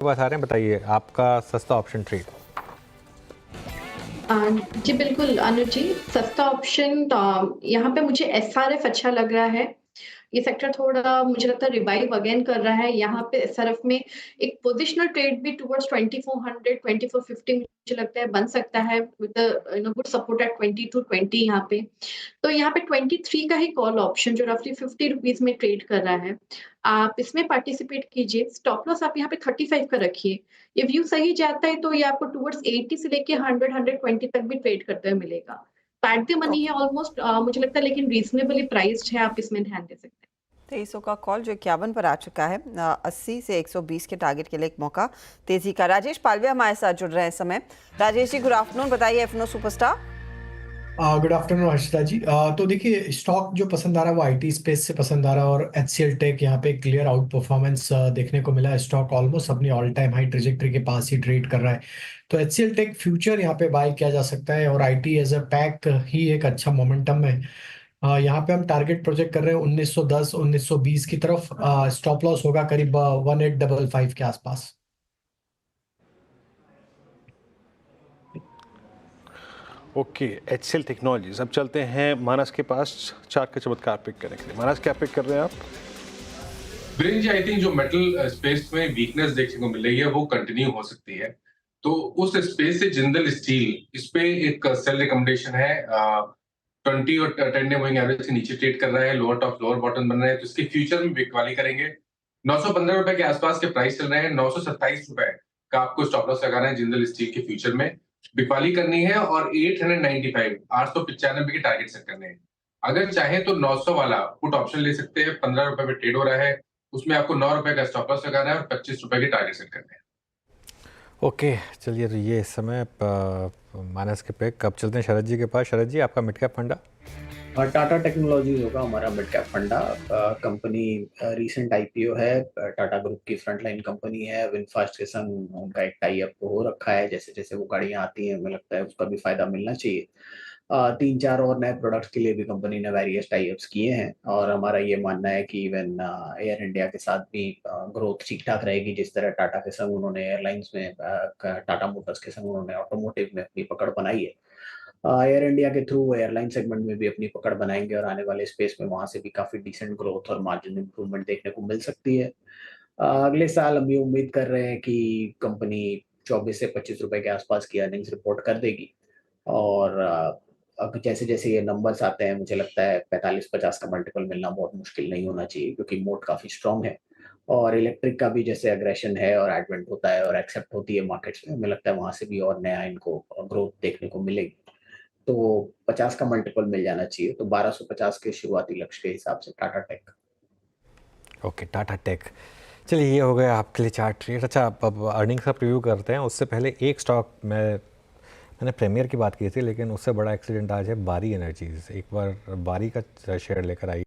पास आ रहे हैं, बताइए आपका सस्ता ऑप्शन ट्रेड। अ, जी बिल्कुल अनुज जी, सस्ता ऑप्शन यहाँ पे मुझे एसआरएफ अच्छा लग रहा है। ये सेक्टर थोड़ा मुझे लगता है रिवाइव अगेन कर रहा है। यहाँ पे एसआरएफ में एक पोजिशनल ट्रेड भी टुवर्ड्स 2400 2450 मुझे लगता है बन सकता है विद गुड सपोर्ट एट 2220 यहाँ पे। तो यहाँ पे 23 का ही कॉल ऑप्शन जो रफली 50 रुपीज में ट्रेड कर रहा है, आप इसमें पार्टिसिपेट कीजिए। स्टॉप लॉस आप यहाँ पे 35 का रखिए। ये व्यू सही जाता है तो ये आपको टुवर्ड्स 80 से लेके 100 120 तक भी ट्रेड करते हुए मिलेगा। पैट द मनी है ओके। ऑलमोस्ट, मुझे लगता है, लेकिन रीजनेबली प्राइस्ड है, आप इसमें ध्यान दे सकते हैं। 2300 का कॉल जो 51 पर आ चुका है। 80 से 120 के टारगेट के लिए एक मौका तेजी का। राजेश पालवे हमारे साथ जुड़ रहे हैं इस समय। राजेश जी गुड आफ्टरनून, बताइए एफनो सुपरस्टार। गुड आफ्टरनून हर्षिता जी। तो देखिए, स्टॉक जो पसंद आ रहा है वो आईटी स्पेस से पसंद आ रहा है, और एचसीएल टेक यहाँ पे क्लियर आउट परफॉर्मेंस देखने को मिला है। स्टॉक ऑलमोस्ट अपनी ऑल टाइम हाई ट्रेजेक्टरी के पास ही ट्रेड कर रहा है। तो एचसीएल टेक फ्यूचर यहाँ पे बाय किया जा सकता है, और आईटी एज अ पैक ही एक अच्छा मोमेंटम में। यहाँ पे हम टारगेट प्रोजेक्ट कर रहे हैं 1910 1920 की तरफ। स्टॉप लॉस होगा करीब 1855 के आसपास। Okay, HCL technologies. अब चलते हैं मानस के पास चार्ट का चमत्कार पिक करने के लिए। मानस, क्या पिक कर रहे हैं आप? ब्रिंज, आई थिंक जो मेटल स्पेस में वीकनेस देखने को मिल रही है वो कंटिन्यू हो सकती है। तो उस स्पेस से जिंदल स्टील, इस पे एक सेल रिकमेंडेशन है। 20 और 10 डे मूविंग एवरेज के नीचे ट्रेड कर रहा है, लोअर टॉप लोअर बॉटम बन रहा है, तो इसके फ्यूचर में बिकवाली करेंगे। 915 रुपए के आसपास के प्राइस चल रहे हैं। 927 रुपए का आपको स्टॉप लॉस लगाना है जिंदल स्टील के फ्यूचर में। बिकवाली करनी है और 895 895 के टारगेट सेट करने हैं। अगर चाहे तो 900 वाला पुट ऑप्शन ले सकते हैं। 15 रुपए पे ट्रेड हो रहा है, उसमें आपको 9 रुपए का स्टॉप लॉस लगाना है और 25 रुपए के टारगेट सेट करने हैं। ओके, चलिए, तो ये इस समय मानस के पिक। अब चलते हैं शरद जी के पास। शरद जी, आपका मिड कैप फंडा? टाटा टेक्नोलॉजीज होगा हमारा मिड कैप फंडा। कंपनी रीसेंट आईपीओ है। टाटा ग्रुप की फ्रंटलाइन कंपनी है। विनफास्ट के संग उनका एक टाई अप हो रखा है। जैसे जैसे वो गाड़ियां आती हैं, हमें लगता है उसका भी फायदा मिलना चाहिए। 3-4 और नए प्रोडक्ट्स के लिए भी कंपनी ने वेरियस टाई अप्स किए हैं, और हमारा ये मानना है कि इवन एयर इंडिया के साथ भी ग्रोथ ठीक ठाक रहेगी। जिस तरह टाटा के संग उन्होंने एयरलाइंस में, टाटा मोटर्स के संग उन्होंने ऑटोमोटिव में अपनी पकड़ बनाई है, एयर इंडिया के थ्रू एयरलाइन सेगमेंट में भी अपनी पकड़ बनाएंगे, और आने वाले स्पेस में वहां से भी काफी डिसेंट ग्रोथ और मार्जिन इंप्रूवमेंट देखने को मिल सकती है। अगले साल हम ये उम्मीद कर रहे हैं कि कंपनी 24 से 25 रुपए के आसपास की अर्निंग्स रिपोर्ट कर देगी। और अब जैसे जैसे ये नंबर्स आते हैं, मुझे लगता है 45-50 का मल्टीपल मिलना बहुत मुश्किल नहीं होना चाहिए, क्योंकि मोड काफी स्ट्रांग है। और इलेक्ट्रिक का भी जैसे अग्रेशन है और एडवेंट होता है और एक्सेप्ट होती है मार्केट्स में, हमें लगता है वहां से भी और नया इनको ग्रोथ देखने को मिलेगी। तो 50 का मल्टीपल मिल जाना चाहिए। तो 1250 के शुरुआती लक्ष्य के हिसाब से Tata tech. Okay, Tata tech. चलिए, ये हो गया आपके लिए चार्ट ट्रेड। अच्छा, अब अर्निंग्स का प्रीव्यू करते हैं। उससे पहले एक स्टॉक मैंने प्रीमियर की बात की थी, लेकिन उससे बड़ा एक्सीडेंट आज है बारी एनर्जीज। एक बार बारी का शेयर लेकर आई।